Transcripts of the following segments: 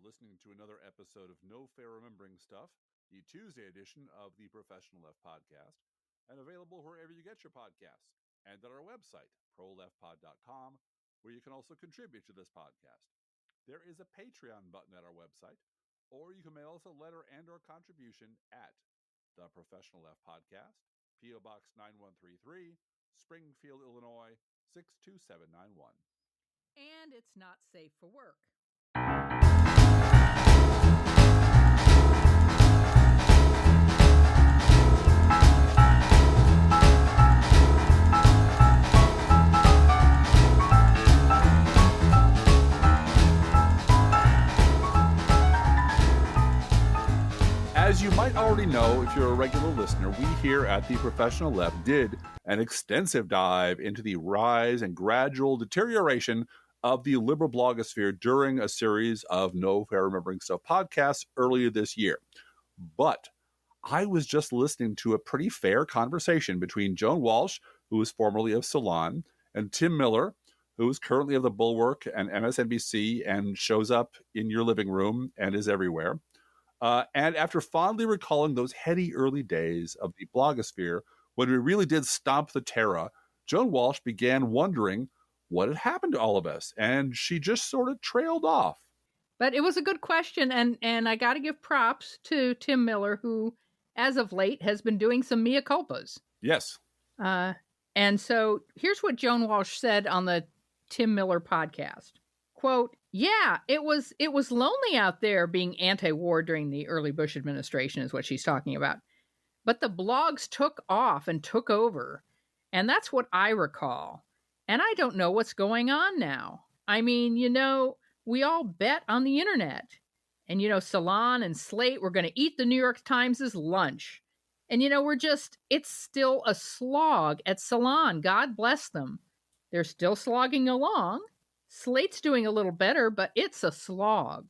listening to another episode of No Fair Remembering Stuff, the Tuesday edition of the Professional Left Podcast, and available wherever you get your podcasts, and at our website, proleftpod.com, where you can also contribute to this podcast. There is a Patreon button at our website, or you can mail us a letter and or contribution at the Professional Left Podcast, P.O. Box 9133, Springfield, Illinois, 62791. And it's not safe for work. As you might already know, if you're a regular listener, we here at the Professional Left did an extensive dive into the rise and gradual deterioration of the liberal blogosphere during a series of No Fair Remembering Stuff podcasts earlier this year. But I was just listening to a pretty fair conversation between Joan Walsh, who was formerly of Salon, and Tim Miller, who is currently of the Bulwark and MSNBC and shows up in your living room and is everywhere. And after fondly recalling those heady early days of the blogosphere, when we really did stomp the terra, Joan Walsh began wondering what had happened to all of us, and she just sort of trailed off. But it was a good question, and I got to give props to Tim Miller, who, as of late, has been doing some mea culpas. Yes. And so here's what Joan Walsh said on the Tim Miller podcast. Quote, "Yeah, it was lonely out there being anti-war during the early Bush administration," is what she's talking about. "But the blogs took off and took over. And that's what I recall. And I don't know what's going on now. I mean, we all bet on the internet. And, Salon and Slate were going to eat the New York Times' lunch. And, it's still a slog at Salon. God bless them. They're still slogging along. Slate's doing a little better, but it's a slog.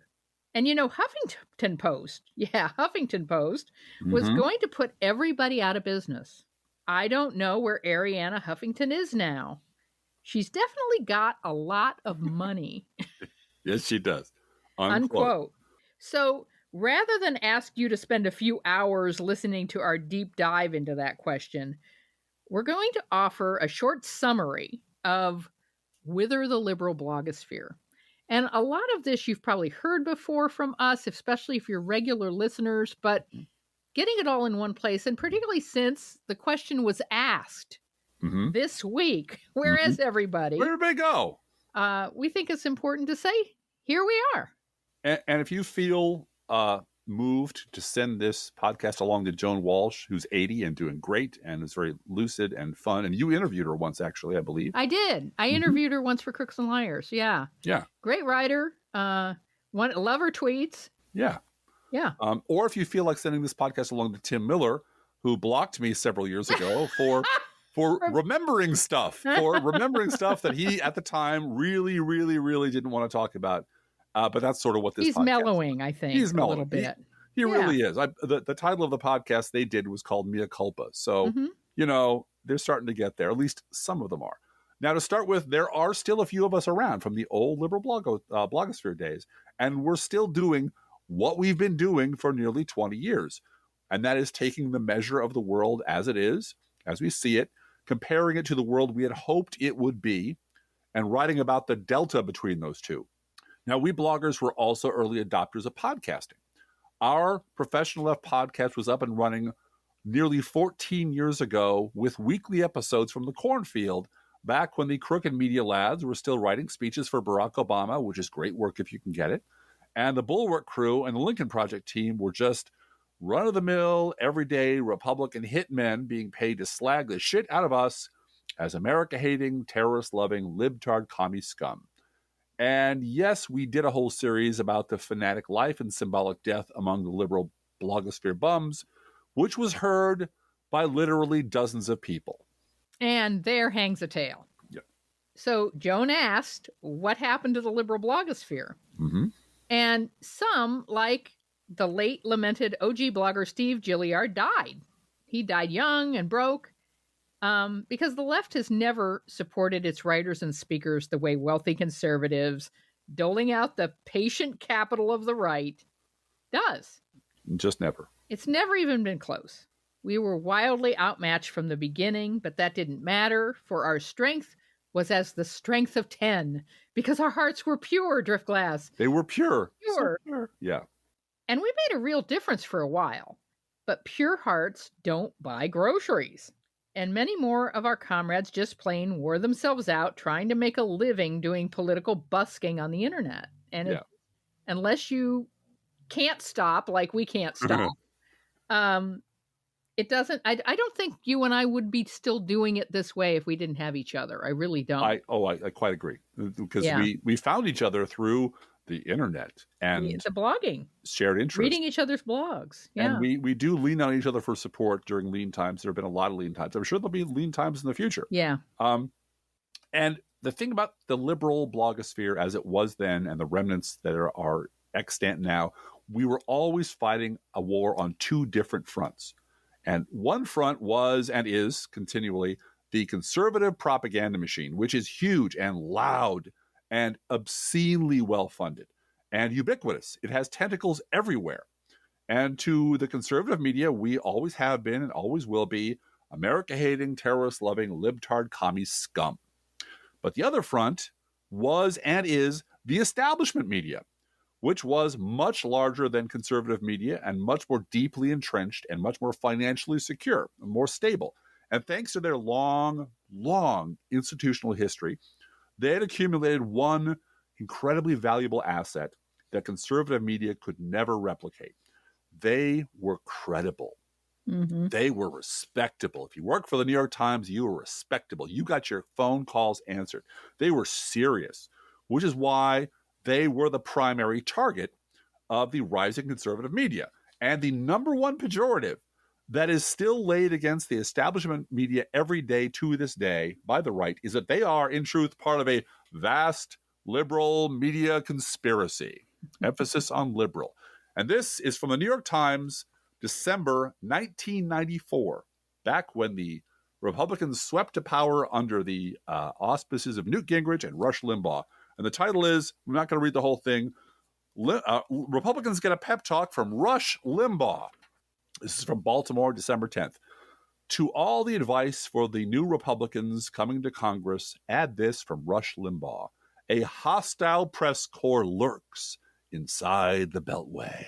And, Huffington Post was going to put everybody out of business. I don't know where Arianna Huffington is now. She's definitely got a lot of money." Yes, she does. Unquote. So rather than ask you to spend a few hours listening to our deep dive into that question, we're going to offer a short summary of Whither the Liberal Blogosphere. And a lot of this you've probably heard before from us, especially if you're regular listeners, but getting it all in one place, and particularly since the question was asked this week, where is everybody? Where did they go? We think it's important to say, here we are. And if you feel moved to send this podcast along to Joan Walsh, who's 80 and doing great and is very lucid and fun, and you interviewed her once, actually, I believe. I did. I interviewed her once for Crooks and Liars. Yeah. Great writer. Love her tweets. Yeah. Or if you feel like sending this podcast along to Tim Miller, who blocked me several years ago for remembering stuff, that he at the time really, really, really didn't want to talk about. But that's sort of what this He's podcast mellowing, I think, a little bit. He really is. The title of the podcast they did was called Mea Culpa. So, they're starting to get there. At least some of them are. Now, to start with, there are still a few of us around from the old liberal blogosphere days. And we're still doing what we've been doing for nearly 20 years. And that is taking the measure of the world as it is, as we see it, comparing it to the world we had hoped it would be, and writing about the delta between those two. Now, we bloggers were also early adopters of podcasting. Our Professional Left podcast was up and running nearly 14 years ago with weekly episodes from the cornfield, back when the crooked media lads were still writing speeches for Barack Obama, which is great work if you can get it. And the Bulwark crew and the Lincoln Project team were just run-of-the-mill, everyday Republican hitmen being paid to slag the shit out of us as America-hating, terrorist-loving, libtard commie scum. And yes, we did a whole series about the fanatic life and symbolic death among the liberal blogosphere bums, which was heard by literally dozens of people. And there hangs a tale. Yep. So Joan asked, what happened to the liberal blogosphere? And some, like the late lamented OG blogger Steve Gilliard, died. He died young and broke. Because the left has never supported its writers and speakers the way wealthy conservatives, doling out the patient capital of the right, does. Just never. It's never even been close. We were wildly outmatched from the beginning, but that didn't matter, for our strength was as the strength of 10, because our hearts were pure, Driftglass. They were pure. Pure. So pure. Yeah. And we made a real difference for a while. But pure hearts don't buy groceries. And many more of our comrades just plain wore themselves out trying to make a living doing political busking on the internet. And unless you can't stop like we can't stop, it doesn't, I don't think you and I would be still doing it this way if we didn't have each other. I really don't. I quite agree. Because we found each other through the internet and the blogging, shared interest, reading each other's blogs. Yeah. And we do lean on each other for support during lean times. There have been a lot of lean times. I'm sure there'll be lean times in the future. Yeah. And the thing about the liberal blogosphere as it was then and the remnants that are extant now, we were always fighting a war on two different fronts. And one front was and is continually the conservative propaganda machine, which is huge and loud and obscenely well-funded and ubiquitous. It has tentacles everywhere. And to the conservative media, we always have been and always will be America-hating, terrorist-loving, libtard commie scum. But the other front was and is the establishment media, which was much larger than conservative media and much more deeply entrenched and much more financially secure and more stable. And thanks to their long, long institutional history, they had accumulated one incredibly valuable asset that conservative media could never replicate. They were credible. Mm-hmm. They were respectable. If you worked for the New York Times, you were respectable. You got your phone calls answered. They were serious, which is why they were the primary target of the rising conservative media. And the number one pejorative that is still laid against the establishment media every day to this day by the right is that they are, in truth, part of a vast liberal media conspiracy. Emphasis on liberal. And this is from the New York Times, December 1994, back when the Republicans swept to power under the auspices of Newt Gingrich and Rush Limbaugh. And the title is, I'm not going to read the whole thing, Republicans get a pep talk from Rush Limbaugh. This is from Baltimore, December 10th. To all the advice for the new Republicans coming to Congress, add this from Rush Limbaugh. A hostile press corps lurks inside the Beltway.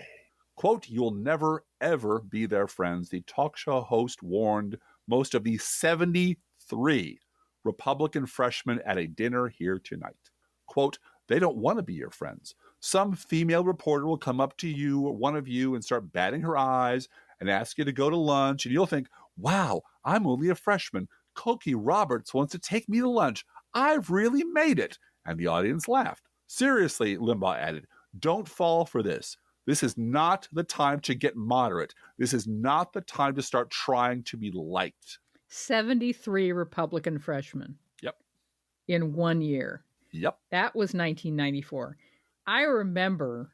Quote, you'll never, ever be their friends, the talk show host warned most of the 73 Republican freshmen at a dinner here tonight. Quote, they don't want to be your friends. Some female reporter will come up to you or one of you and start batting her eyes and ask you to go to lunch, and you'll think, wow, I'm only a freshman. Cokie Roberts wants to take me to lunch. I've really made it. And the audience laughed. Seriously, Limbaugh added, don't fall for this. This is not the time to get moderate. This is not the time to start trying to be liked. 73 Republican freshmen. Yep. In 1 year. Yep. That was 1994. I remember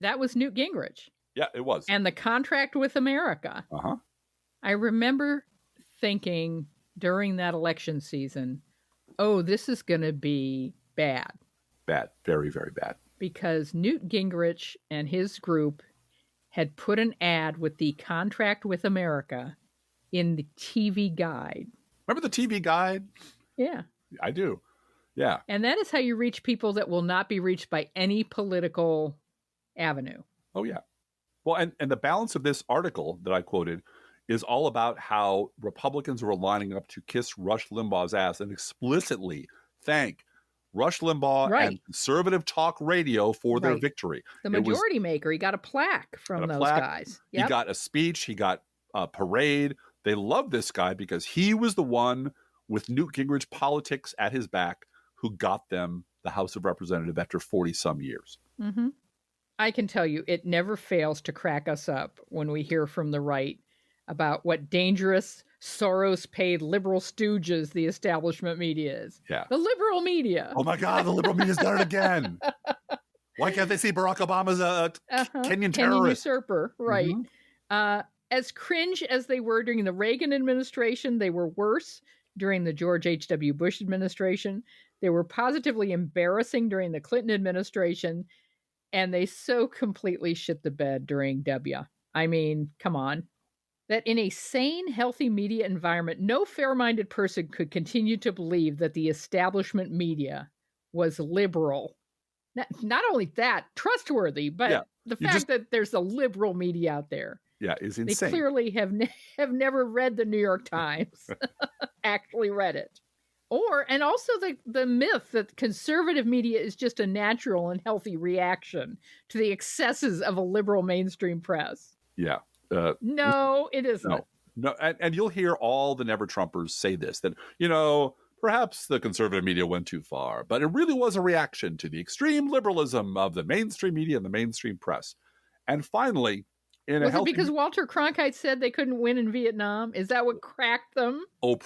that was Newt Gingrich. Yeah, it was. And the contract with America. Uh-huh. I remember thinking during that election season, oh, this is going to be bad. Bad. Very, very bad. Because Newt Gingrich and his group had put an ad with the contract with America in the TV Guide. Remember the TV Guide? Yeah. I do. Yeah. And that is how you reach people that will not be reached by any political avenue. Oh, yeah. Well, and the balance of this article that I quoted is all about how Republicans were lining up to kiss Rush Limbaugh's ass and explicitly thank Rush Limbaugh and conservative talk radio for their victory. The majority maker. He got a plaque from those guys. Yep. He got a speech. He got a parade. They loved this guy because he was the one with Newt Gingrich politics at his back who got them the House of Representatives after 40-some years. Mm-hmm. I can tell you, it never fails to crack us up when we hear from the right about what dangerous Soros-paid liberal stooges the establishment media is. Yeah. The liberal media. Oh my God, the liberal media's done it again. Why can't they see Barack Obama's a Kenyan terrorist? Kenyan usurper, right. Mm-hmm. As cringe as they were during the Reagan administration, they were worse during the George H.W. Bush administration. They were positively embarrassing during the Clinton administration, and they so completely shit the bed during W. I mean, come on. That in a sane, healthy media environment, no fair-minded person could continue to believe that the establishment media was liberal. Not only that, trustworthy, but the fact that there's a liberal media out there. Yeah, is insane. They clearly have never read the New York Times, actually read it. And also the myth that conservative media is just a natural and healthy reaction to the excesses of a liberal mainstream press. Yeah. No, it isn't. No, and you'll hear all the never-Trumpers say this, that, perhaps the conservative media went too far, but it really was a reaction to the extreme liberalism of the mainstream media and the mainstream press. And finally, was it because Walter Cronkite said they couldn't win in Vietnam? Is that what cracked them? Oh,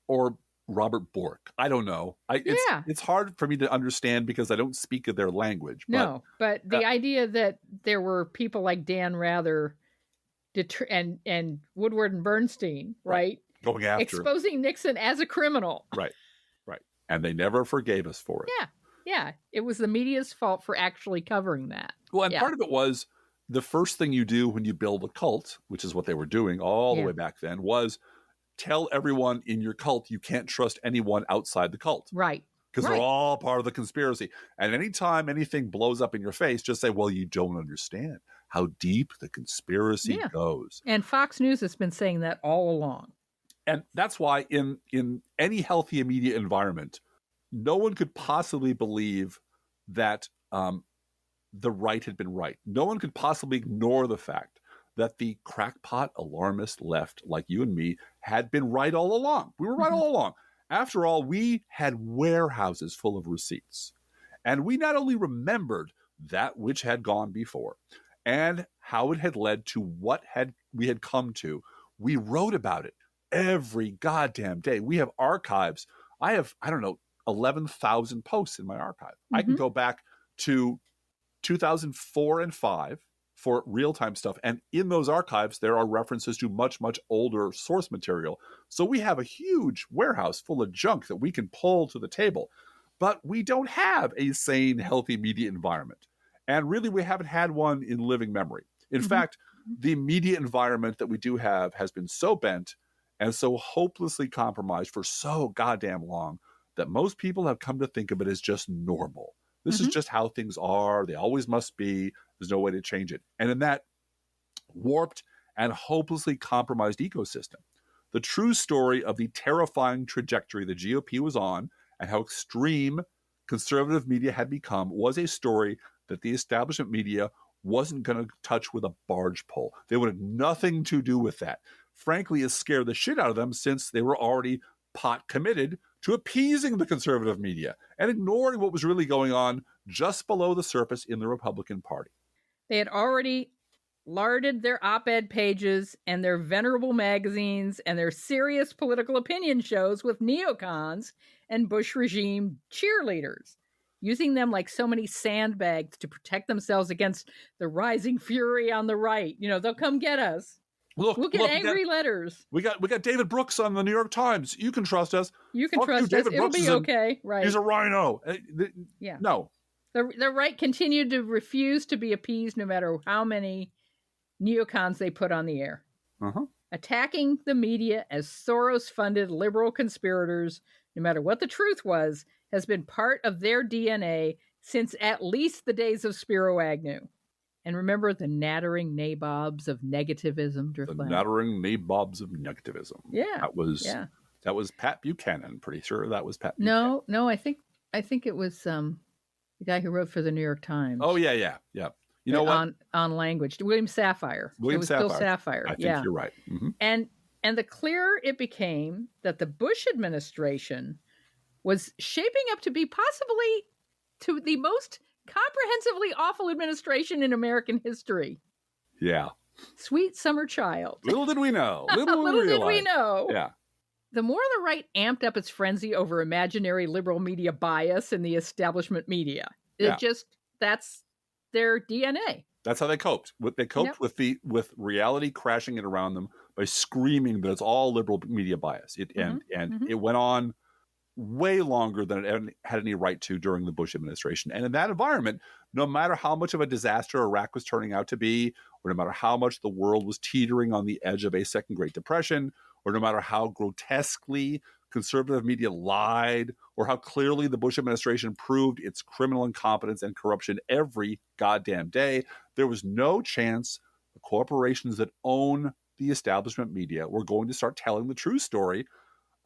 or Robert Bork. I don't know. It's hard for me to understand because I don't speak their language. But the idea that there were people like Dan Rather and Woodward and Bernstein, right? Going after exposing Nixon as a criminal. Right. And they never forgave us for it. Yeah. It was the media's fault for actually covering that. Well, and part of it was the first thing you do when you build a cult, which is what they were doing all the way back then, was tell everyone in your cult you can't trust anyone outside the cult. Right. Because they're all part of the conspiracy. And anytime anything blows up in your face, just say, well, you don't understand how deep the conspiracy goes. And Fox News has been saying that all along. And that's why in any healthy media environment, no one could possibly believe that the right had been right. No one could possibly ignore the fact that the crackpot alarmist left, like you and me, had been right all along. We were right all along. After all, we had warehouses full of receipts. And we not only remembered that which had gone before and how it had led to what we had come to, we wrote about it every goddamn day. We have archives. I have, 11,000 posts in my archive. I can go back to 2004 and 5 for real-time stuff. And in those archives, there are references to much, much older source material. So we have a huge warehouse full of junk that we can pull to the table. But we don't have a sane, healthy media environment. And really, we haven't had one in living memory. In fact, the media environment that we do have has been so bent and so hopelessly compromised for so goddamn long that most people have come to think of it as just normal. This is just how things are. They always must be. There's no way to change it. And in that warped and hopelessly compromised ecosystem, the true story of the terrifying trajectory the GOP was on and how extreme conservative media had become was a story that the establishment media wasn't going to touch with a barge pole. They wanted nothing to do with that. Frankly, it scared the shit out of them since they were already pot committed to appeasing the conservative media and ignoring what was really going on just below the surface in the Republican Party. They had already larded their op-ed pages and their venerable magazines and their serious political opinion shows with neocons and Bush regime cheerleaders, using them like so many sandbags to protect themselves against the rising fury on the right. They'll come get us. We'll get angry letters. We got David Brooks on the New York Times. You can trust us. You can trust us. It'll be okay. Right. He's a rhino. No. The right continued to refuse to be appeased no matter how many neocons they put on the air. Attacking the media as Soros-funded liberal conspirators, no matter what the truth was, has been part of their DNA since at least the days of Spiro Agnew. And remember the nattering nabobs of negativism, Driftland? The nattering nabobs of negativism. Yeah. That was Pat Buchanan. Pretty sure that was Pat Buchanan. No, I think it was the guy who wrote for the New York Times. Oh, yeah. You know what? On language. William Safire. Bill Safire. I think you're right. And the clearer it became that the Bush administration was shaping up to be possibly to the most comprehensively awful administration in American history. Yeah. Sweet summer child. Little did we know. Little did we know. Yeah. The more the right amped up its frenzy over imaginary liberal media bias in the establishment media, that's their DNA. That's how they coped. They coped with reality crashing it around them by screaming that it's all liberal media bias. It went on way longer than it had any right to during the Bush administration. And in that environment, no matter how much of a disaster Iraq was turning out to be, or no matter how much the world was teetering on the edge of a second Great Depression, or no matter how grotesquely conservative media lied, or how clearly the Bush administration proved its criminal incompetence and corruption every goddamn day, there was no chance the corporations that own the establishment media were going to start telling the true story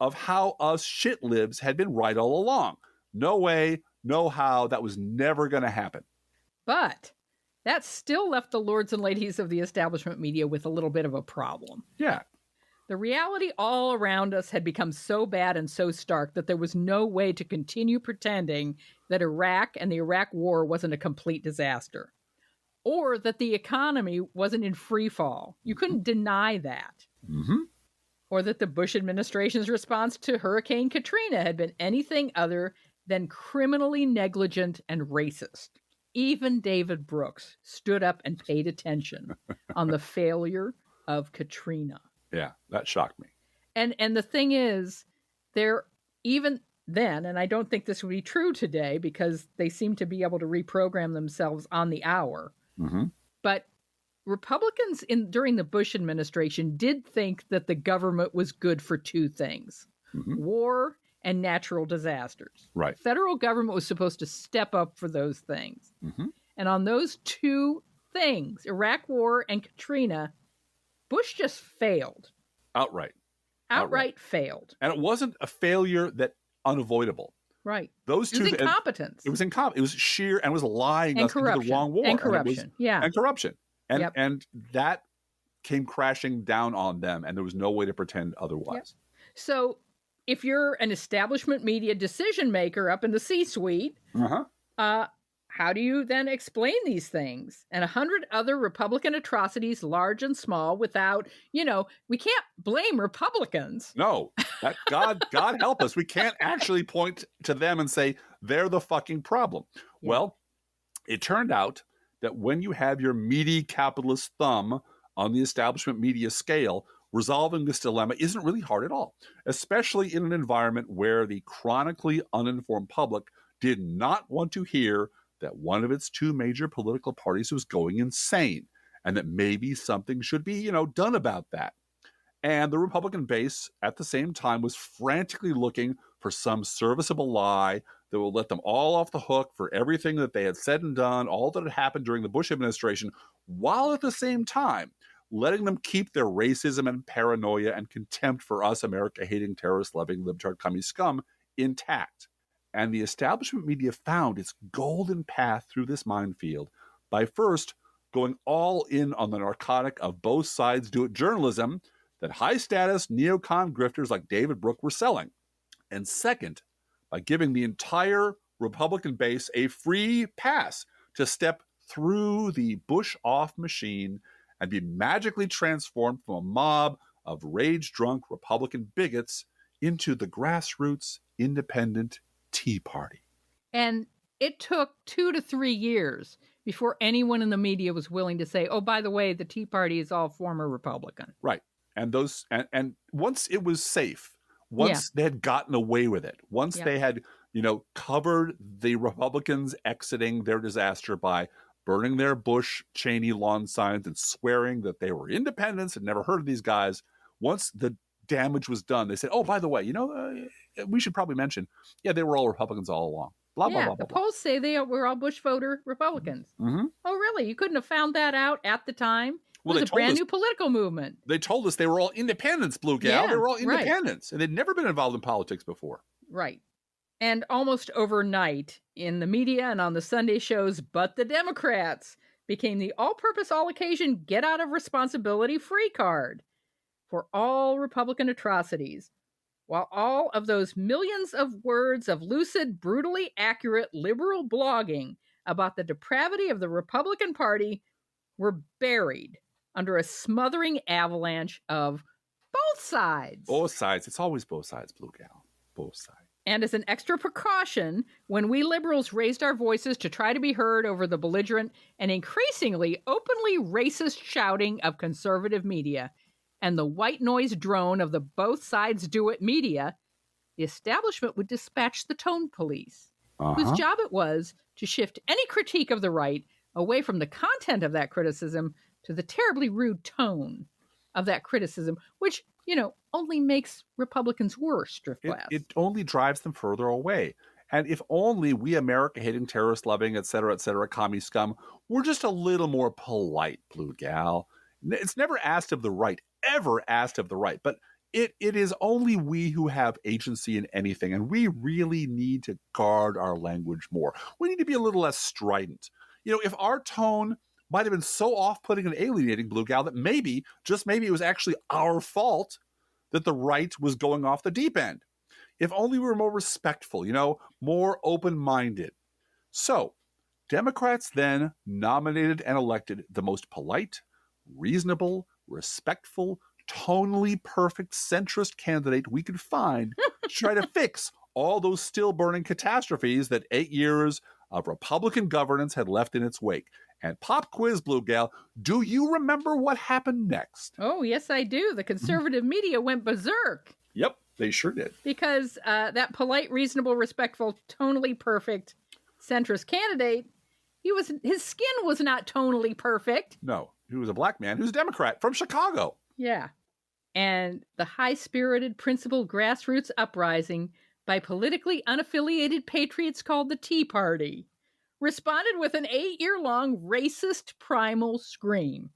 of how us shitlibs had been right all along. No way, no how, that was never going to happen. But that still left the lords and ladies of the establishment media with a little bit of a problem. Yeah. The reality all around us had become so bad and so stark that there was no way to continue pretending that Iraq and the Iraq War wasn't a complete disaster, or that the economy wasn't in free fall. You couldn't deny that. Mm-hmm. Or that the Bush administration's response to Hurricane Katrina had been anything other than criminally negligent and racist. Even David Brooks stood up and paid attention on the failure of Katrina. Yeah, that shocked me. And the thing is, there even then, and I don't think this would be true today because they seem to be able to reprogram themselves on the hour, but Republicans during the Bush administration did think that the government was good for two things, war and natural disasters. Right. Federal government was supposed to step up for those things. And on those two things, Iraq War and Katrina, Bush just failed. Outright Failed. And it wasn't a failure that unavoidable. Right. Those two. It was incompetence. It was incompetence. It was sheer and was lying and us into the wrong war. And corruption. And corruption. And Yep. and that came crashing down on them, and there was no way to pretend otherwise. Yep. So if you're an establishment media decision maker up in the C-suite, how do you then explain these things? And 100 other Republican atrocities, large and small, without, we can't blame Republicans. No, God help us. We can't actually point to them and say they're the fucking problem. Yeah. Well, it turned out that when you have your meaty capitalist thumb on the establishment media scale, resolving this dilemma isn't really hard at all, especially in an environment where the chronically uninformed public did not want to hear that one of its two major political parties was going insane and that maybe something should be, done about that. And the Republican base at the same time was frantically looking for some serviceable lie that will let them all off the hook for everything that they had said and done, all that had happened during the Bush administration, while at the same time letting them keep their racism and paranoia and contempt for us America-hating, terrorist-loving, libtard commie scum intact. And the establishment media found its golden path through this minefield by first going all in on the narcotic of both sides do it journalism that high-status neocon grifters like David Brooke were selling. And second, by giving the entire Republican base a free pass to step through the Bush-off machine and be magically transformed from a mob of rage-drunk Republican bigots into the grassroots independent Tea Party. And it took 2 to 3 years before anyone in the media was willing to say, oh, by the way, the Tea Party is all former Republican. Right. And those and once it was safe, once they had gotten away with it, once they had, covered the Republicans exiting their disaster by burning their Bush-Cheney lawn signs and swearing that they were independents and never heard of these guys, once the damage was done, they said, oh, by the way, we should probably mention, they were all Republicans all along. Blah, blah, blah, the blah, polls say they were all Bush voter Republicans. Oh, really? You couldn't have found that out at the time? It was a brand new political movement. They told us they were all independents, Blue Gal. Yeah, they were all independents. Right. And they'd never been involved in politics before. Right. And almost overnight, in the media and on the Sunday shows, but the Democrats became the all-purpose, all-occasion, get-out-of-responsibility free card for all Republican atrocities, while all of those millions of words of lucid, brutally accurate liberal blogging about the depravity of the Republican Party were buried under a smothering avalanche of both sides. Both sides. It's always both sides, Blue Gal. Both sides. And as an extra precaution, when we liberals raised our voices to try to be heard over the belligerent and increasingly openly racist shouting of conservative media and the white noise drone of the both sides do it media, the establishment would dispatch the tone police, whose job it was to shift any critique of the right away from the content of that criticism to the terribly rude tone of that criticism, which, only makes Republicans worse, Driftglass. It only drives them further away. And if only we America-hating, terrorist-loving, et cetera, commie scum, were just a little more polite, Blue Gal. It's never asked of the right, ever asked of the right. But it is only we who have agency in anything, and we really need to guard our language more. We need to be a little less strident. If our tone might have been so off-putting and alienating, Blue Gal, that maybe, just maybe, it was actually our fault that the right was going off the deep end. If only we were more respectful, more open-minded. So, Democrats then nominated and elected the most polite, reasonable, respectful, tonally perfect centrist candidate we could find to try to fix all those still-burning catastrophes that 8 years of Republican governance had left in its wake. And pop quiz, Blue Gal, do you remember what happened next? Oh, yes, I do. The conservative media went berserk. Yep, they sure did. Because that polite, reasonable, respectful, tonally perfect centrist candidate, his skin was not tonally perfect. No, he was a black man who's a Democrat from Chicago. Yeah. And the high-spirited, principled grassroots uprising by politically unaffiliated patriots called the Tea Party responded with an 8-year-long racist primal scream.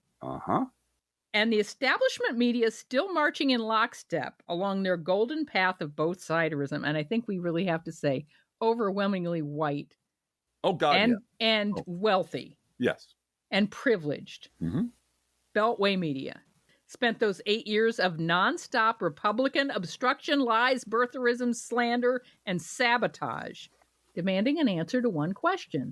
And the establishment media is still marching in lockstep along their golden path of both-siderism. And I think we really have to say overwhelmingly white. Oh, God, and wealthy. Yes. And privileged. Beltway media spent those 8 years of nonstop Republican obstruction, lies, birtherism, slander, and sabotage, demanding an answer to one question.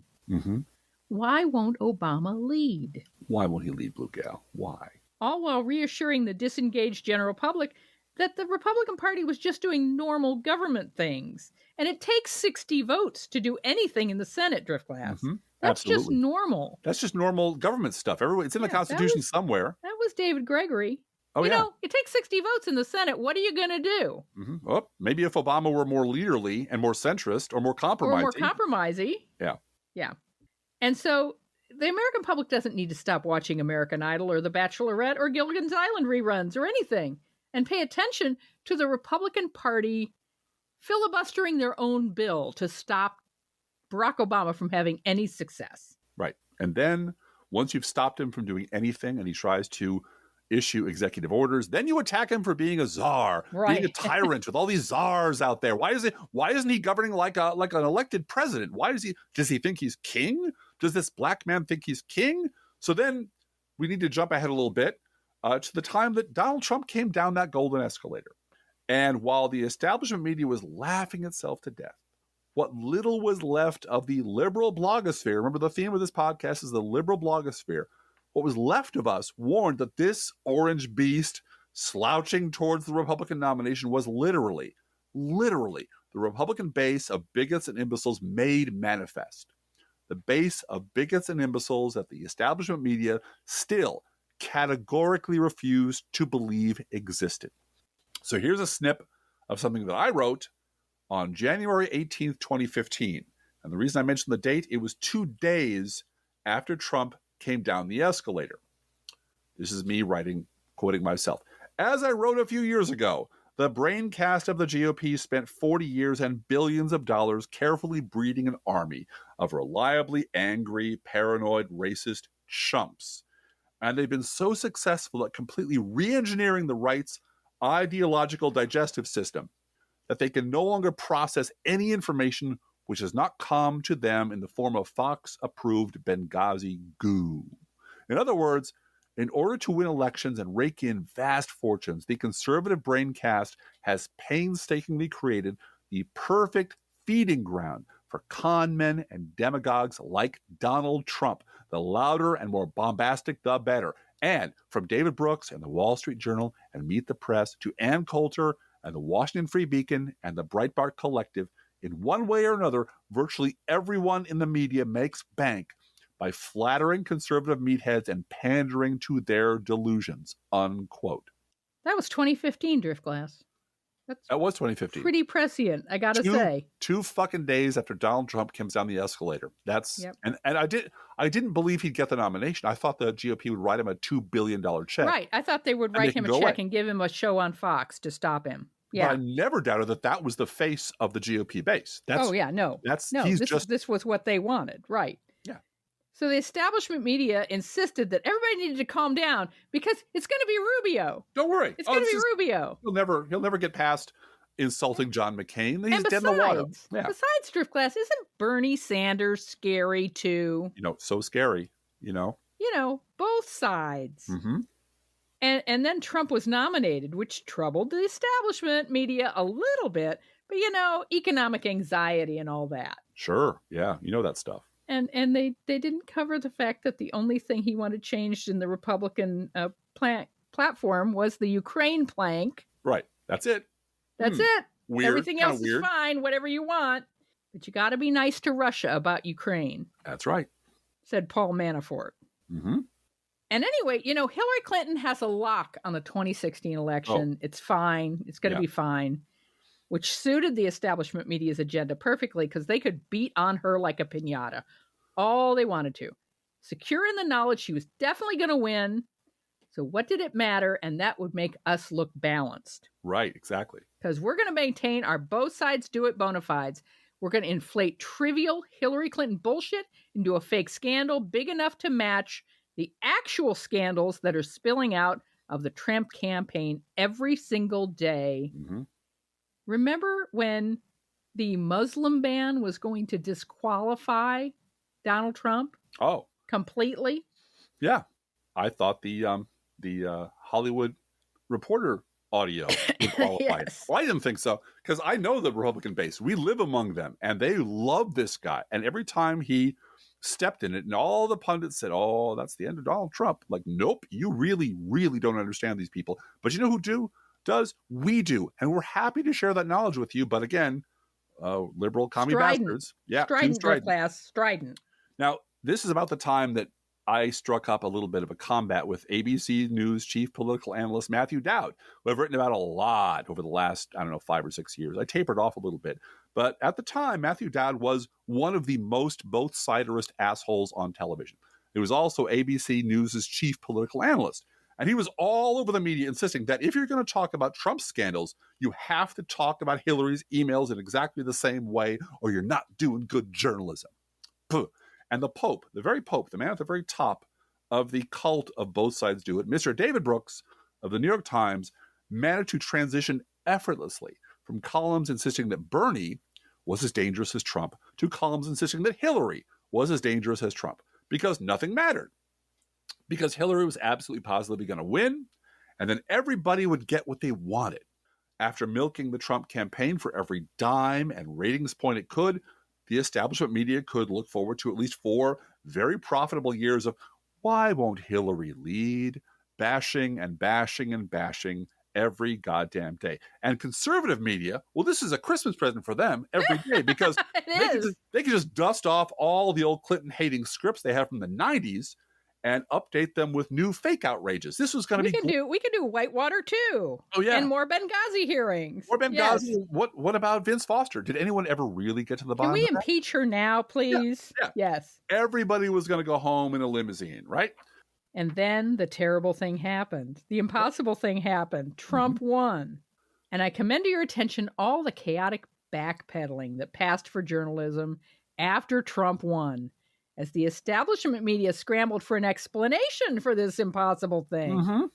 Why won't Obama lead? Why won't he lead, Blue Gal? Why? All while reassuring the disengaged general public that the Republican Party was just doing normal government things. And it takes 60 votes to do anything in the Senate, Driftglass. That's Absolutely. just normal. That's just normal government stuff. It's in the Constitution somewhere. That was David Gregory. Oh, it takes 60 votes in the Senate. What are you going to do? Well, maybe if Obama were more leaderly and more centrist or more compromising. Yeah. And so the American public doesn't need to stop watching American Idol or The Bachelorette or Gilligan's Island reruns or anything and pay attention to the Republican Party filibustering their own bill to stop Barack Obama from having any success. Right. And then once you've stopped him from doing anything and he tries to issue executive orders, then you attack him for being a czar, being a tyrant with all these czars out there. Why isn't he governing like an elected president? Does he think he's king? Does this black man think he's king? So then we need to jump ahead a little bit to the time that Donald Trump came down that golden escalator. And while the establishment media was laughing itself to death, what little was left of the liberal blogosphere, remember the theme of this podcast is the liberal blogosphere, what was left of us warned that this orange beast slouching towards the Republican nomination was literally the Republican base of bigots and imbeciles made manifest. The base of bigots and imbeciles that the establishment media still categorically refused to believe existed. So here's a snip of something that I wrote on January 18th, 2015. And the reason I mentioned the date, it was 2 days after Trump came down the escalator. This is me quoting myself. As I wrote a few years ago, the brain cast of the GOP spent 40 years and billions of dollars carefully breeding an army of reliably angry, paranoid, racist chumps. And they've been so successful at completely re-engineering the right's ideological digestive system that they can no longer process any information which has not come to them in the form of Fox-approved Benghazi goo. In other words, in order to win elections and rake in vast fortunes, the conservative brain cast has painstakingly created the perfect feeding ground for con men and demagogues like Donald Trump. The louder and more bombastic, the better. And from David Brooks and the Wall Street Journal and Meet the Press to Ann Coulter and the Washington Free Beacon and the Breitbart Collective, in one way or another, virtually everyone in the media makes bank by flattering conservative meatheads and pandering to their delusions, unquote. That was 2015, Driftglass. That was 2015. Pretty prescient, I gotta say. 2 fucking days after Donald Trump comes down the escalator. That's and I didn't believe he'd get the nomination. I thought the GOP would write him a $2 billion check. Right. I thought they would write him a check and give him a show on Fox to stop him. Yeah. But I never doubted that was the face of the GOP base. This was what they wanted. Right. Yeah. So the establishment media insisted that everybody needed to calm down because it's going to be Rubio. Don't worry. It's going to be Rubio. He'll never get past insulting John McCain. He's dead in the water. Yeah. Besides, Driftglass, isn't Bernie Sanders scary too? So scary, both sides. Mm-hmm. And then Trump was nominated, which troubled the establishment media a little bit. But, economic anxiety and all that. Sure. Yeah. That stuff. And they didn't cover the fact that the only thing he wanted changed in the Republican platform was the Ukraine plank. Right. That's it. That's it. Weird. Everything else is fine, whatever you want. But you got to be nice to Russia about Ukraine. That's right. Said Paul Manafort. Mm-hmm. And anyway, Hillary Clinton has a lock on the 2016 election. It's fine. It's going to be fine, which suited the establishment media's agenda perfectly because they could beat on her like a piñata all they wanted to, secure in the knowledge she was definitely going to win. So what did it matter? And that would make us look balanced. Right, exactly. Because we're going to maintain our both sides do it bona fides. We're going to inflate trivial Hillary Clinton bullshit into a fake scandal big enough to match the actual scandals that are spilling out of the Trump campaign every single day. Mm-hmm. Remember when the Muslim ban was going to disqualify Donald Trump? Oh, completely. Yeah, I thought the Hollywood Reporter audio would qualify. Yes. Well, I didn't think so because I know the Republican base. We live among them, and they love this guy. And every time he stepped in it, and all the pundits said, "Oh, that's the end of Donald Trump." Like, nope, you really, really don't understand these people. But you know who does? We do, and we're happy to share that knowledge with you. But again, liberal commie bastards, strident. Now, this is about the time that I struck up a little bit of a combat with ABC News chief political analyst Matthew Dowd, who I've written about a lot over the last, 5 or 6 years. I tapered off a little bit. But at the time, Matthew Dowd was one of the most both-siderist assholes on television. He was also ABC News' chief political analyst. And he was all over the media insisting that if you're going to talk about Trump's scandals, you have to talk about Hillary's emails in exactly the same way, or you're not doing good journalism. Puh. And the Pope, the very Pope, the man at the very top of the cult of both sides do it, Mr. David Brooks of the New York Times, managed to transition effortlessly from columns insisting that Bernie was as dangerous as Trump to columns insisting that Hillary was as dangerous as Trump because nothing mattered. Because Hillary was absolutely positively going to win, and then everybody would get what they wanted. After milking the Trump campaign for every dime and ratings point it could, the establishment media could look forward to at least 4 very profitable years of why won't Hillary lead, bashing and bashing and bashing every goddamn day. And conservative media, well, this is a Christmas present for them every day because they can just dust off all the old Clinton-hating scripts they have from the 90s and update them with new fake outrages. This was going to be... We can do Whitewater, too. Oh, yeah. And more Benghazi hearings. More Benghazi. Yes. What about Vince Foster? Did anyone ever really get to the bottom of that? Can we impeach her now, please? Yeah. Yes. Everybody was going to go home in a limousine, right? And then the terrible thing happened. The impossible thing happened. Trump won. And I commend to your attention all the chaotic backpedaling that passed for journalism after Trump won, as the establishment media scrambled for an explanation for this impossible thing. Mm-hmm.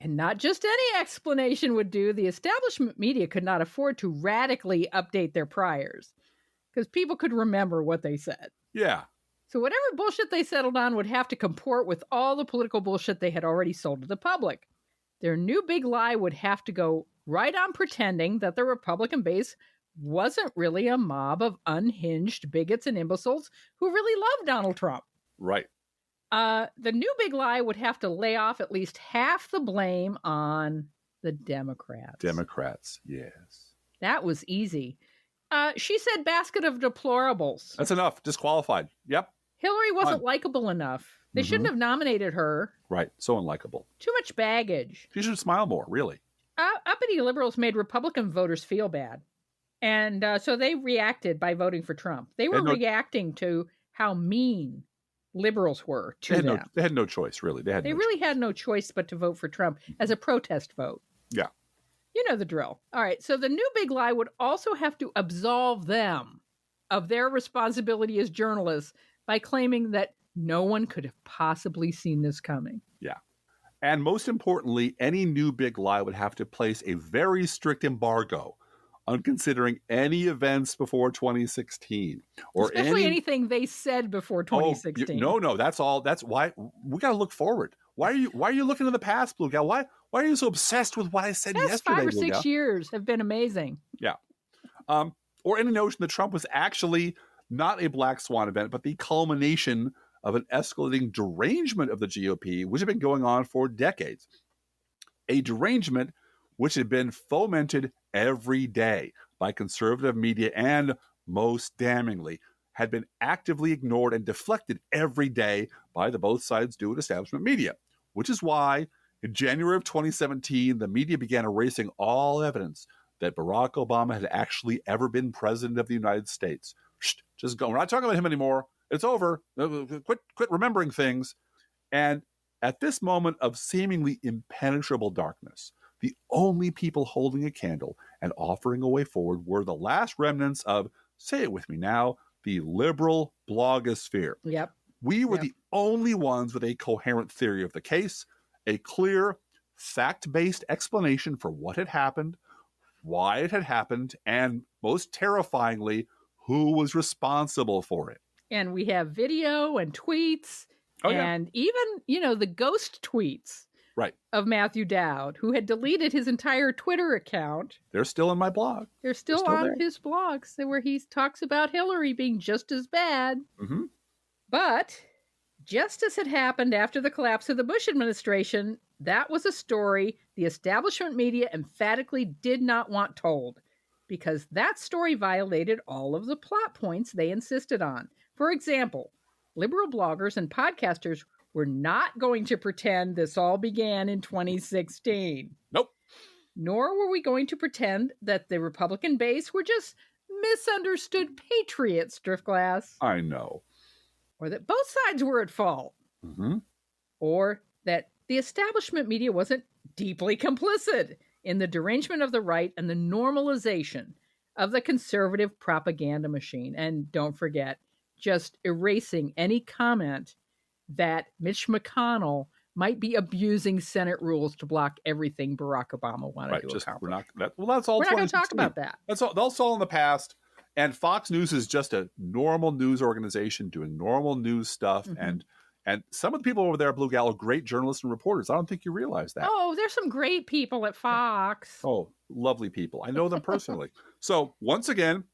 And not just any explanation would do. The establishment media could not afford to radically update their priors because people could remember what they said. Yeah. So whatever bullshit they settled on would have to comport with all the political bullshit they had already sold to the public. Their new big lie would have to go right on pretending that the Republican base wasn't really a mob of unhinged bigots and imbeciles who really loved Donald Trump. Right. The new big lie would have to lay off at least half the blame on the Democrats. Democrats, yes. That was easy. She said basket of deplorables. That's enough. Disqualified. Yep. Hillary wasn't likable enough. They shouldn't have nominated her. Right. So unlikable. Too much baggage. She should smile more, really. uppity liberals made Republican voters feel bad. And so they reacted by voting for Trump. They were reacting to how mean liberals were to them. They had no choice, really. They really had no choice but to vote for Trump as a protest vote. Yeah. You know the drill. All right. So the new big lie would also have to absolve them of their responsibility as journalists by claiming that no one could have possibly seen this coming. Yeah. And most importantly, any new big lie would have to place a very strict embargo on considering any events before 2016, or especially anything they said before 2016. No, that's all. That's why we got to look forward. Why are you looking to the past, Blue Gal? Why are you so obsessed with what I said yesterday? 5 or 6 years have been amazing. Yeah. Or any notion that Trump was actually not a black swan event, but the culmination of an escalating derangement of the GOP, which had been going on for decades. A derangement which had been fomented every day by conservative media and, most damningly, had been actively ignored and deflected every day by the both sides do it establishment media, which is why in January of 2017, the media began erasing all evidence that Barack Obama had actually ever been president of the United States. Just go. We're not talking about him anymore. It's over. Quit remembering things. And at this moment of seemingly impenetrable darkness, the only people holding a candle and offering a way forward were the last remnants of, say it with me now, the liberal blogosphere. Yep. We were the only ones with a coherent theory of the case, a clear, fact-based explanation for what had happened, why it had happened, and most terrifyingly, who was responsible for it. And we have video and tweets and even, the ghost tweets. Right. Of Matthew Dowd, who had deleted his entire Twitter account. They're still in my blog. They're still on his blogs where he talks about Hillary being just as bad. Mm-hmm. But just as had happened after the collapse of the Bush administration, that was a story the establishment media emphatically did not want told, because that story violated all of the plot points they insisted on. For example, liberal bloggers and podcasters were not going to pretend this all began in 2016. Nope. Nor were we going to pretend that the Republican base were just misunderstood patriots, Driftglass. I know. Or that both sides were at fault. Mm-hmm. Or that the establishment media wasn't deeply complicit in the derangement of the right and the normalization of the conservative propaganda machine. And don't forget, just erasing any comment that Mitch McConnell might be abusing Senate rules to block everything Barack Obama wanted to accomplish. That's all. We're not going to talk about that. That's all in the past. And Fox News is just a normal news organization doing normal news stuff. Mm-hmm. And some of the people over there at Blue Gal are great journalists and reporters. I don't think you realize that. Oh, there's some great people at Fox. Oh, lovely people. I know them personally. So once again,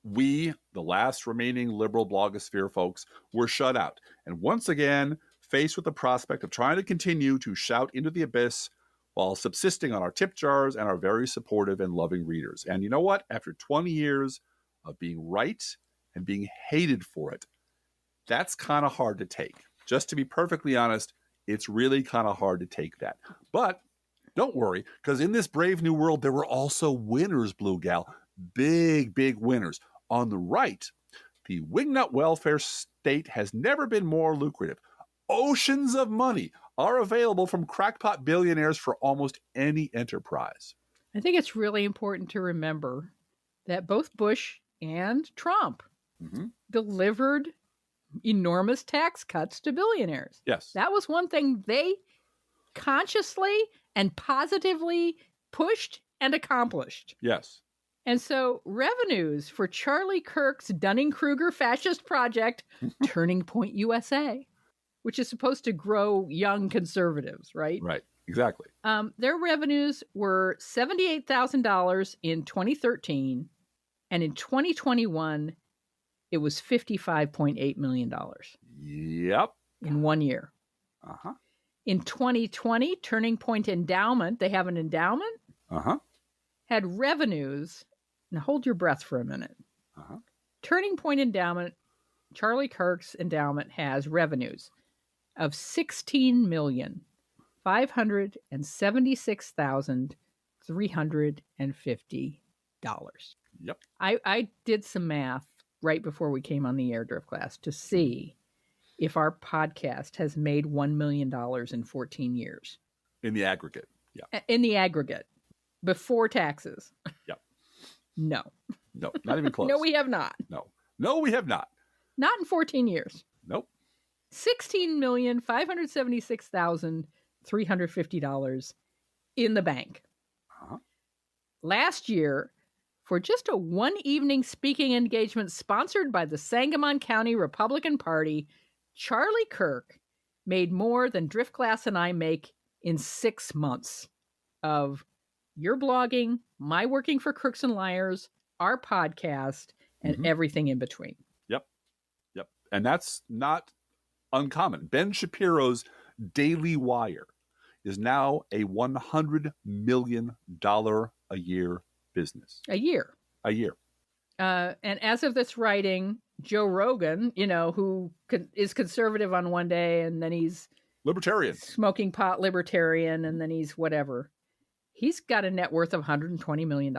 we, the last remaining liberal blogosphere folks, were shut out. And once again, faced with the prospect of trying to continue to shout into the abyss while subsisting on our tip jars and our very supportive and loving readers. And you know what? After 20 years of being right and being hated for it, that's kind of hard to take. Just to be perfectly honest, it's really kind of hard to take that. But don't worry, because in this brave new world, there were also winners, Blue Gal. Big, big winners. On the right, the wingnut welfare state has never been more lucrative. Oceans of money are available from crackpot billionaires for almost any enterprise. I think it's really important to remember that both Bush and Trump delivered enormous tax cuts to billionaires. Yes. That was one thing they consciously and positively pushed and accomplished. Yes. And so revenues for Charlie Kirk's Dunning-Kruger fascist project, Turning Point USA, which is supposed to grow young conservatives, right? Right, exactly. Their revenues were $78,000 in 2013, and in 2021, it was $55.8 million. Yep. In 1 year. Uh-huh. In 2020, Turning Point Endowment, they have an endowment, had revenues. Now hold your breath for a minute. Turning Point Endowment, Charlie Kirk's endowment, has revenues of $16,576,000 $350. Yep. I did some math right before we came on the air, Drift Class, to see if our podcast has made $1 million in 14 years. In the aggregate. Yeah. In the aggregate. Before taxes. Yep. No. No, not even close. No, we have not. No, we have not. Not in 14 years. Nope. $16,576,350 in the bank. Uh-huh. Last year, for just a one-evening speaking engagement sponsored by the Sangamon County Republican Party, Charlie Kirk made more than Drift Class and I make in 6 months of your blogging, my working for Crooks and Liars, our podcast, and everything in between. Yep. And that's not uncommon. Ben Shapiro's Daily Wire is now a $100 million a year business. A year. And as of this writing, Joe Rogan, who is conservative on one day and then he's libertarian, smoking pot libertarian, and then he's whatever. He's got a net worth of $120 million.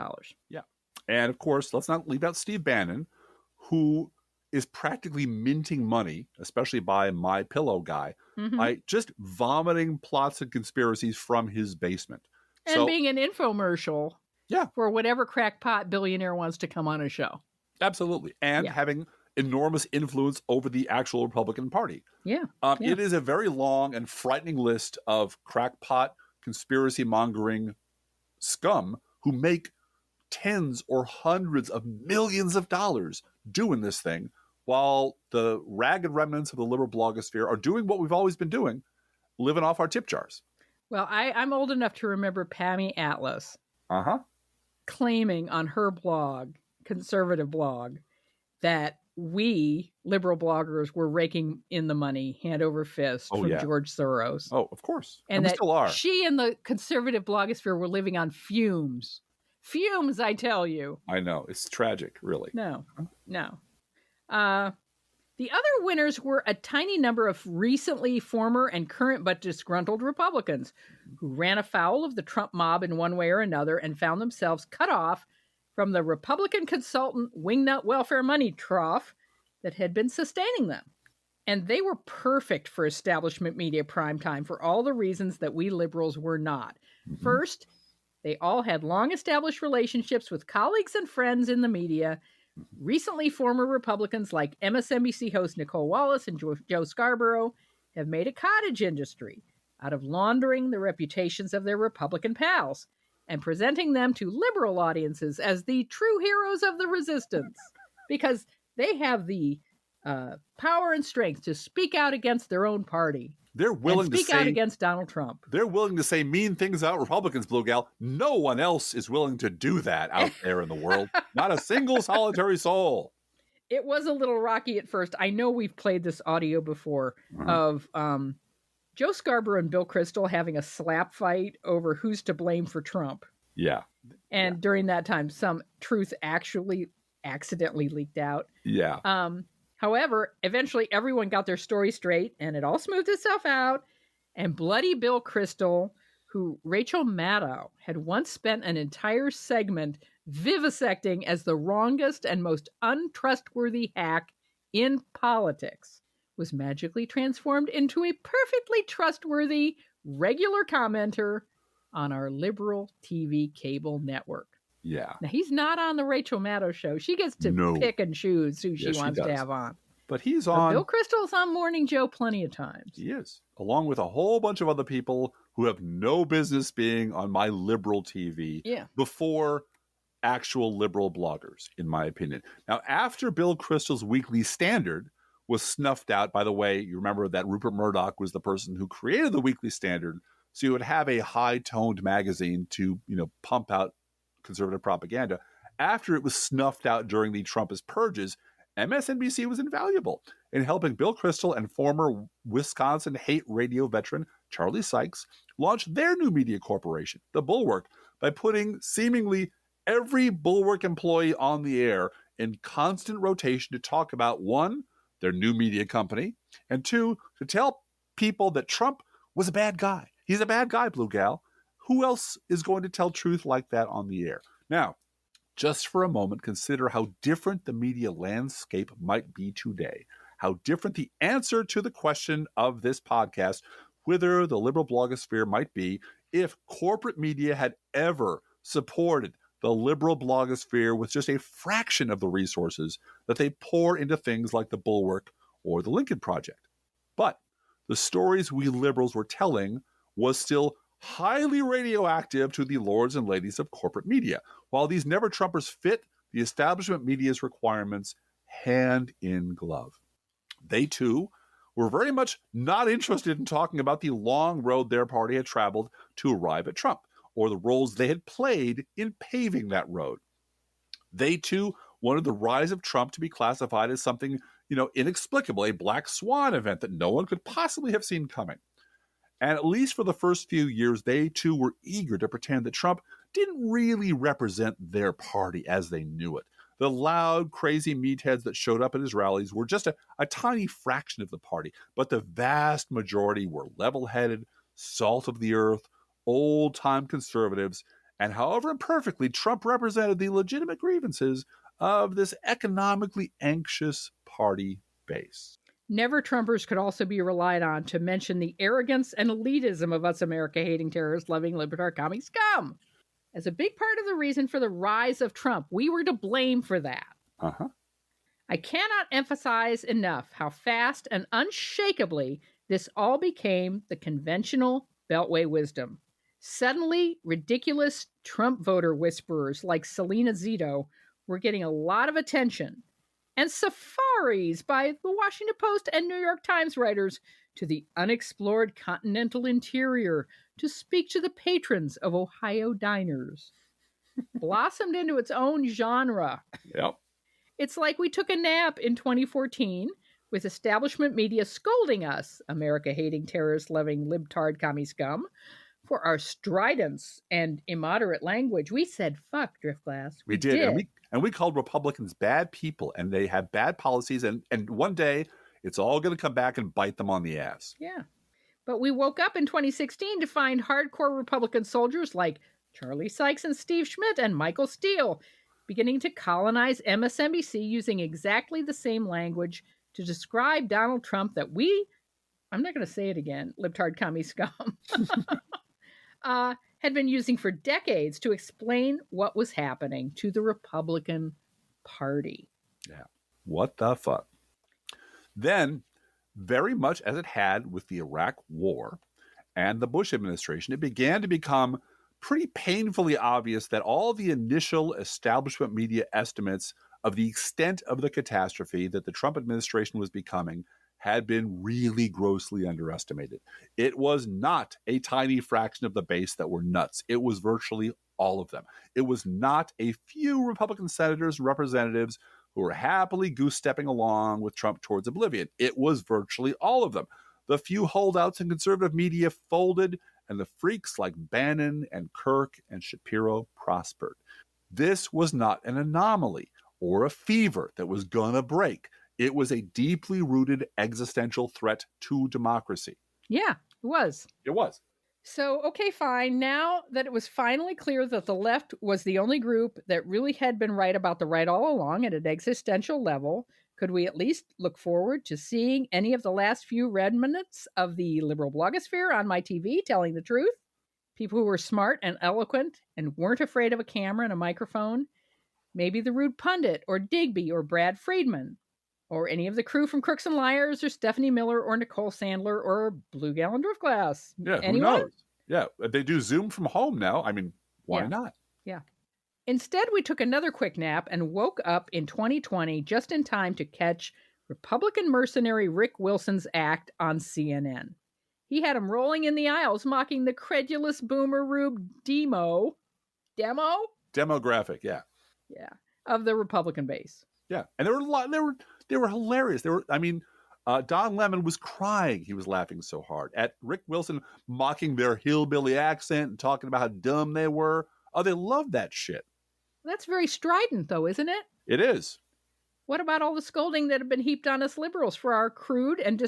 Yeah. And of course, let's not leave out Steve Bannon, who is practically minting money, especially by My Pillow guy, by just vomiting plots and conspiracies from his basement. And being an infomercial Yeah. for whatever crackpot billionaire wants to come on a show. Absolutely. And having enormous influence over the actual Republican Party. Yeah. It is a very long and frightening list of crackpot, conspiracy mongering scum who make tens or hundreds of millions of dollars doing this thing, while the ragged remnants of the liberal blogosphere are doing what we've always been doing, living off our tip jars. Well, I'm old enough to remember Pammy Atlas claiming on her blog, conservative blog, that we liberal bloggers were raking in the money hand over fist from George Soros. Oh, of course. And we that still are. She and the conservative blogosphere were living on fumes. Fumes, I tell you. I know. It's tragic, really. No. The other winners were a tiny number of recently former and current but disgruntled Republicans who ran afoul of the Trump mob in one way or another and found themselves cut off from the Republican consultant wingnut welfare money trough that had been sustaining them. And they were perfect for establishment media primetime for all the reasons that we liberals were not. First, they all had long-established relationships with colleagues and friends in the media. Recently, former Republicans like MSNBC host Nicole Wallace and Joe Scarborough have made a cottage industry out of laundering the reputations of their Republican pals and presenting them to liberal audiences as the true heroes of the resistance, because they have the power and strength to speak out against their own party. They're willing to speak out against Donald Trump. They're willing to say mean things about Republicans, Blue Gal. No one else is willing to do that out there in the world. Not a single solitary soul. It was a little rocky at first. I know we've played this audio before of Joe Scarborough and Bill Kristol having a slap fight over who's to blame for Trump. Yeah. And during that time, some truth actually accidentally leaked out. Yeah. However, eventually everyone got their story straight and it all smoothed itself out. And bloody Bill Kristol, who Rachel Maddow had once spent an entire segment vivisecting as the wrongest and most untrustworthy hack in politics, was magically transformed into a perfectly trustworthy regular commenter on our liberal TV cable network. Yeah. Now, he's not on the Rachel Maddow show. She gets to pick and choose who she wants to have on. But he's on. Bill Kristol's on Morning Joe plenty of times. He is. Along with a whole bunch of other people who have no business being on my liberal TV before actual liberal bloggers, in my opinion. Now, after Bill Kristol's Weekly Standard was snuffed out, by the way, you remember that Rupert Murdoch was the person who created the Weekly Standard. So you would have a high-toned magazine to, pump out conservative propaganda. After it was snuffed out during the Trumpist purges, MSNBC was invaluable in helping Bill Kristol and former Wisconsin hate radio veteran Charlie Sykes launch their new media corporation, The Bulwark, by putting seemingly every Bulwark employee on the air in constant rotation to talk about, one, their new media company, and two, to tell people that Trump was a bad guy. He's a bad guy, Blue Gal, who else is going to tell truth like that on the air? Now, just for a moment, consider how different the media landscape might be today. How different the answer to the question of this podcast, whether the liberal blogosphere might be, if corporate media had ever supported the liberal blogosphere with just a fraction of the resources that they pour into things like the Bulwark or the Lincoln Project. But the stories we liberals were telling was still highly radioactive to the lords and ladies of corporate media, while these never-Trumpers fit the establishment media's requirements hand in glove. They, too, were very much not interested in talking about the long road their party had traveled to arrive at Trump, or the roles they had played in paving that road. They, too, wanted the rise of Trump to be classified as something, inexplicable, a black swan event that no one could possibly have seen coming. And at least for the first few years, they too were eager to pretend that Trump didn't really represent their party as they knew it. The loud, crazy meatheads that showed up at his rallies were just a tiny fraction of the party, but the vast majority were level-headed, salt of the earth, old-time conservatives, and however imperfectly, Trump represented the legitimate grievances of this economically anxious party base. Never-Trumpers could also be relied on to mention the arrogance and elitism of us America-hating, terrorist-loving, libertard commie scum. As a big part of the reason for the rise of Trump, we were to blame for that. I cannot emphasize enough how fast and unshakably this all became the conventional Beltway wisdom. Suddenly, ridiculous Trump voter whisperers like Selena Zito were getting a lot of attention, and safaris by the Washington Post and New York Times writers to the unexplored continental interior to speak to the patrons of Ohio diners blossomed into its own genre. Yep. It's like we took a nap in 2014 with establishment media scolding us, America-hating, terrorist-loving, libtard commie scum, for our stridence and immoderate language. We said, fuck, Driftglass. We did. And we called Republicans bad people, and they have bad policies, and one day it's all going to come back and bite them on the ass. Yeah. But we woke up in 2016 to find hardcore Republican soldiers like Charlie Sykes and Steve Schmidt and Michael Steele beginning to colonize MSNBC using exactly the same language to describe Donald Trump that I'm not going to say it again, libtard commie scum, had been using for decades to explain what was happening to the Republican Party. Yeah. What the fuck? Then, very much as it had with the Iraq War and the Bush administration, it began to become pretty painfully obvious that all the initial establishment media estimates of the extent of the catastrophe that the Trump administration was becoming had been really grossly underestimated. It was not a tiny fraction of the base that were nuts. It was virtually all of them. It was not a few Republican senators and representatives who were happily goose-stepping along with Trump towards oblivion. It was virtually all of them. The few holdouts in conservative media folded, and the freaks like Bannon and Kirk and Shapiro prospered. This was not an anomaly or a fever that was gonna break. It was a deeply rooted existential threat to democracy. Yeah, it was. It was. So, okay, fine. Now that it was finally clear that the left was the only group that really had been right about the right all along at an existential level, could we at least look forward to seeing any of the last few remnants of the liberal blogosphere on my TV telling the truth? People who were smart and eloquent and weren't afraid of a camera and a microphone? Maybe the rude pundit or Digby or Brad Friedman? Or any of the crew from Crooks and Liars, or Stephanie Miller, or Nicole Sandler, or Blue Gallon Driftglass. Yeah, anyone? Who knows? Yeah, they do Zoom from home now. I mean, why not? Yeah. Instead, we took another quick nap and woke up in 2020 just in time to catch Republican mercenary Rick Wilson's act on CNN. He had him rolling in the aisles, mocking the credulous boomer Rube demographic, yeah, of the Republican base. Yeah, and there were a lot. They were hilarious. Don Lemon was crying. He was laughing so hard at Rick Wilson mocking their hillbilly accent and talking about how dumb they were. Oh, they loved that shit. That's very strident, though, isn't it? It is. What about all the scolding that had been heaped on us liberals for our crude and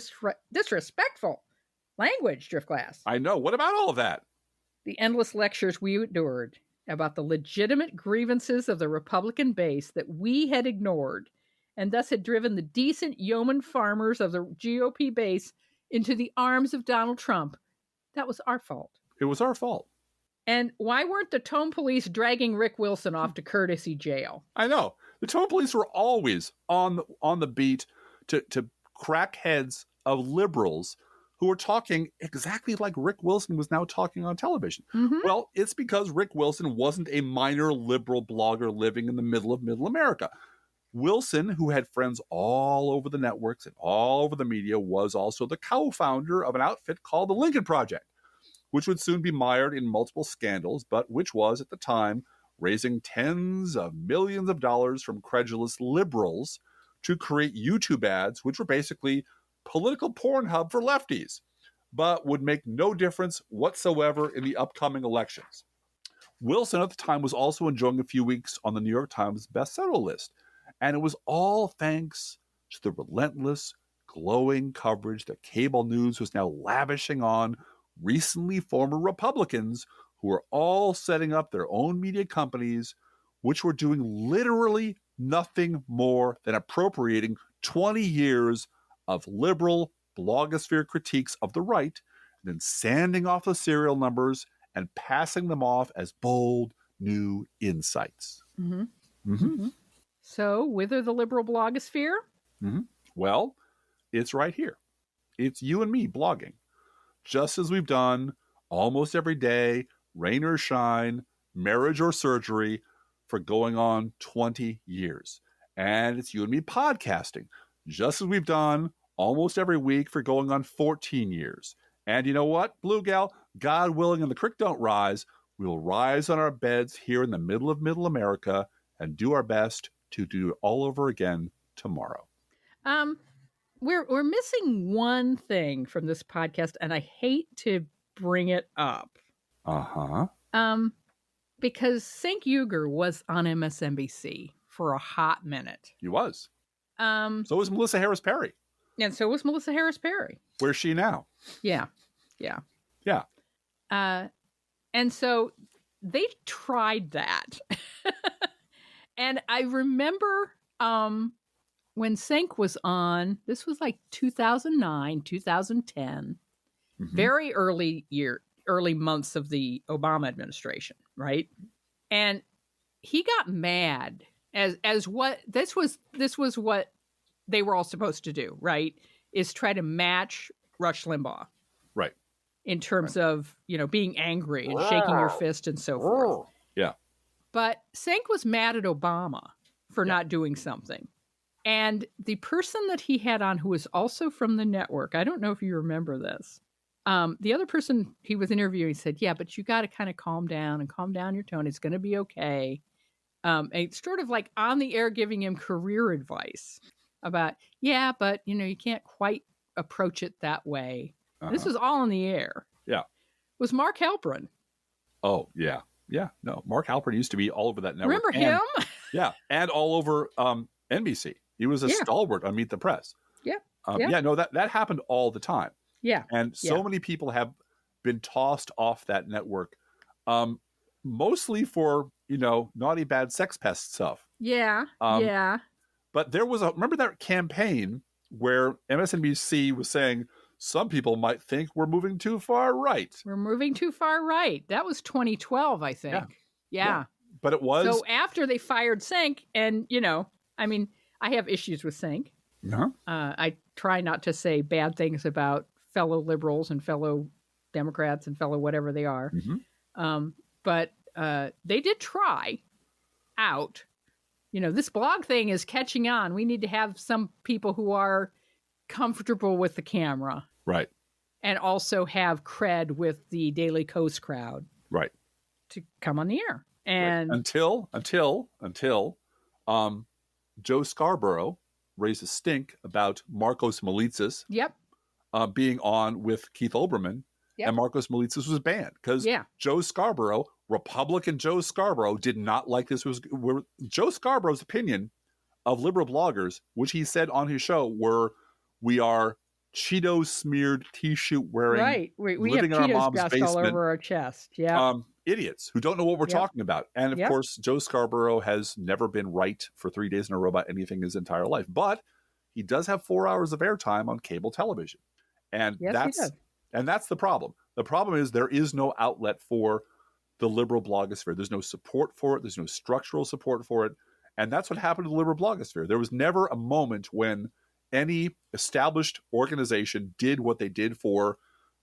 disrespectful language, Driftglass? I know. What about all of that? The endless lectures we endured about the legitimate grievances of the Republican base that we had ignored, and thus had driven the decent yeoman farmers of the GOP base into the arms of Donald Trump. That was our fault. It was our fault. And why weren't the Tone Police dragging Rick Wilson off to courtesy jail? I know. The Tone Police were always on the beat to crack heads of liberals who were talking exactly like Rick Wilson was now talking on television. Mm-hmm. Well, it's because Rick Wilson wasn't a minor liberal blogger living in the middle of Middle America. Wilson, who had friends all over the networks and all over the media, was also the co-founder of an outfit called the Lincoln Project, which would soon be mired in multiple scandals, but which was, at the time, raising tens of millions of dollars from credulous liberals to create YouTube ads, which were basically political Pornhub for lefties, but would make no difference whatsoever in the upcoming elections. Wilson at the time was also enjoying a few weeks on the New York Times bestseller list, and it was all thanks to the relentless, glowing coverage that cable news was now lavishing on recently former Republicans who were all setting up their own media companies, which were doing literally nothing more than appropriating 20 years of liberal blogosphere critiques of the right, and then sanding off the serial numbers and passing them off as bold new insights. Mm-hmm. Mm-hmm. Mm-hmm. So, whither the liberal blogosphere? Mm-hmm. Well, it's right here. It's you and me blogging, just as we've done almost every day, rain or shine, marriage or surgery, for going on 20 years. And it's you and me podcasting, just as we've done almost every week for going on 14 years. And you know what, Blue Gal? God willing and the creek don't rise, we will rise on our beds here in the middle of Middle America and do our best to do it all over again tomorrow. We're missing one thing from this podcast, and I hate to bring it up. Uh-huh. Because Cenk Uygur was on MSNBC for a hot minute. He was. So was Melissa Harris Perry. And so was Melissa Harris Perry. Where's she now? Yeah. And so they tried that. And I remember when Cenk was on, this was like 2009, 2010, very early months of the Obama administration, right? And he got mad as what this was what they were all supposed to do, right? Is try to match Rush Limbaugh. Right. In terms of, being angry and shaking your fist and so forth. Yeah. But Cenk was mad at Obama for not doing something. And the person that he had on, who was also from the network, I don't know if you remember this, the other person he was interviewing said, yeah, but you got to kind of calm down your tone. It's going to be okay. And it's sort of like on the air giving him career advice about, yeah, but, you can't quite approach it that way. Uh-huh. This was all on the air. Yeah. It was Mark Halperin. Oh, yeah. Yeah. No, Mark Halperin used to be all over that network. Remember him? Yeah. And all over NBC. He was a stalwart on Meet the Press. Yeah. Yeah, no, that happened all the time. Yeah. And so many people have been tossed off that network, mostly for, naughty, bad sex pest stuff. Yeah. But there was remember that campaign where MSNBC was saying, some people might think we're moving too far right. We're moving too far right. That was 2012, I think. Yeah. But it was. So after they fired Cenk, and, I have issues with Cenk. Uh-huh. I try not to say bad things about fellow liberals and fellow Democrats and fellow whatever they are. Mm-hmm. But they did try out. This blog thing is catching on. We need to have some people who are comfortable with the camera. Right. And also have cred with the Daily Kos crowd. Right. To come on the air. And until Joe Scarborough raised a stink about Marcos Melitzis being on with Keith Olbermann, and Marcos Melitzis was banned because Joe Scarborough, Republican Joe Scarborough, did not like this. Joe Scarborough's opinion of liberal bloggers, which he said on his show, were we are Cheetos smeared T-shirt wearing, right. We have living in our Cheetos mom's dust all basement, over our chest. Yeah. idiots who don't know what we're talking about. And of Yep. course, Joe Scarborough has never been right for 3 days in a row about anything his entire life, but he does have 4 hours of airtime on cable television. And Yes, he does. that's the problem. The problem is there is no outlet for the liberal blogosphere. There's no support for it. There's no structural support for it. And that's what happened to the liberal blogosphere. There was never a moment when any established organization did what they did for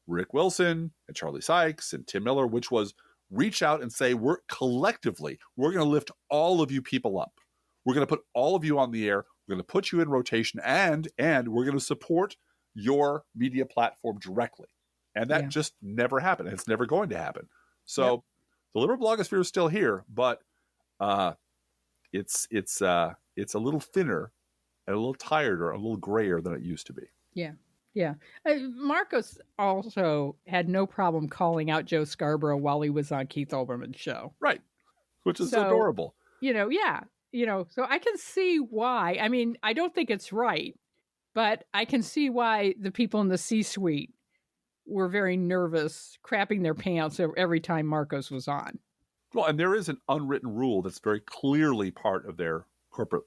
Rick Wilson and Charlie Sykes and Tim Miller, which was reach out and say, we're going to lift all of you people up. We're going to put all of you on the air. We're going to put you in rotation, and we're going to support your media platform directly. And that just never happened. It's never going to happen. So the liberal blogosphere is still here, but it's a little thinner and a little tireder, a little grayer than it used to be. Yeah. Yeah. Marcos also had no problem calling out Joe Scarborough while he was on Keith Olbermann's show. Right. Which is adorable. So I can see why. I mean, I don't think it's right, but I can see why the people in the C-suite were very nervous, crapping their pants every time Marcos was on. Well, and there is an unwritten rule that's very clearly part of their corporate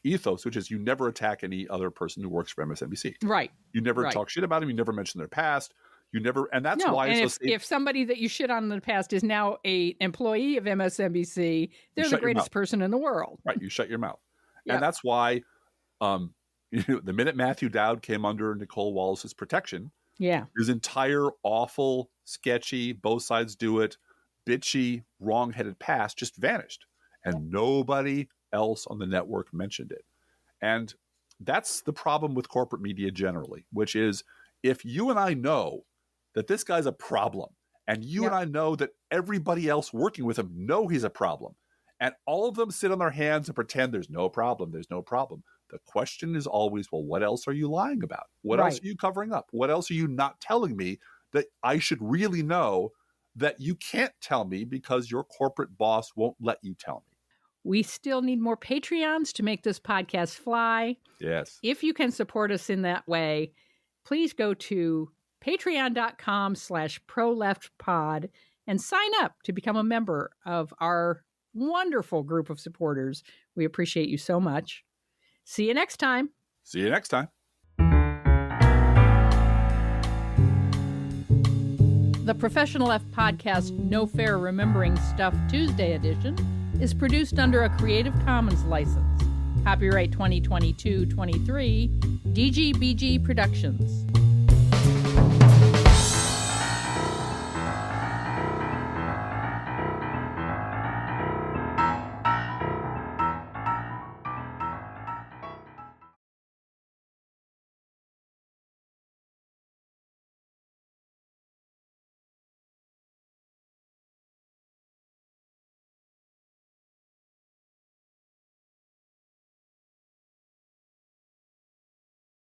ethos, which is you never attack any other person who works for MSNBC. Right. You never talk shit about them. You never mention their past. You never, and that's why. And if somebody that you shit on in the past is now an employee of MSNBC, they're the greatest person in the world. Right. You shut your mouth. And that's why, the minute Matthew Dowd came under Nicole Wallace's protection, his entire awful, sketchy, both sides do it, bitchy, wrong-headed past just vanished. And nobody else on the network mentioned it. And that's the problem with corporate media generally, which is if you and I know that this guy's a problem, and you and I know that everybody else working with him know he's a problem, and all of them sit on their hands and pretend there's no problem, the question is always, well, what else are you lying about? What else are you covering up? What else are you not telling me that I should really know that you can't tell me because your corporate boss won't let you tell me? We still need more Patreons to make this podcast fly. Yes. If you can support us in that way, please go to patreon.com/proleftpod and sign up to become a member of our wonderful group of supporters. We appreciate you so much. See you next time. See you next time. The Professional Left Podcast No Fair Remembering Stuff Tuesday edition is produced under a Creative Commons license. Copyright 2022-23, DGBG Productions.